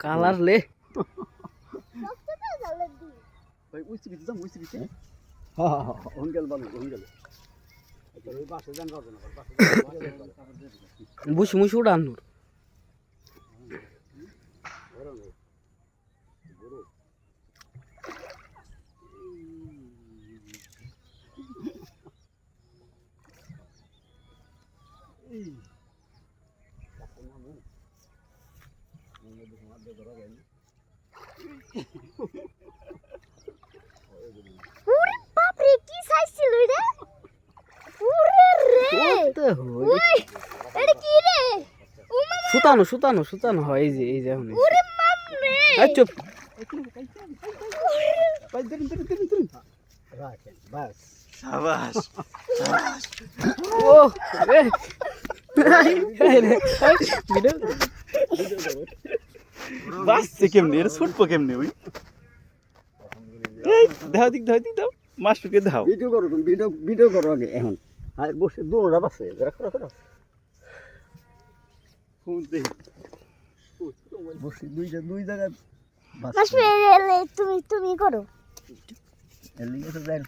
colour লে বুঝি মুছি উড়ান বাপরে কি সাইজ ছিল রে ওরে রে এটা কি রে সুতানো সুতানো সুতানো হয় এই যে এখন ওরে বাপ রে চুপ সাবাস ও রে বাসছে কেমনি এটা ছুটবো কেমনি ওই দেখাও দিক দাও মাছকে দেখাও ভিডিও করো আগে এখন আর বসে দৌড়া বাসে রাখো বসে দুই জায়গায় মাসবে তুমি করো এলিগে তো যাই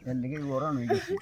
এলিগে ওরান হয়ে গেছে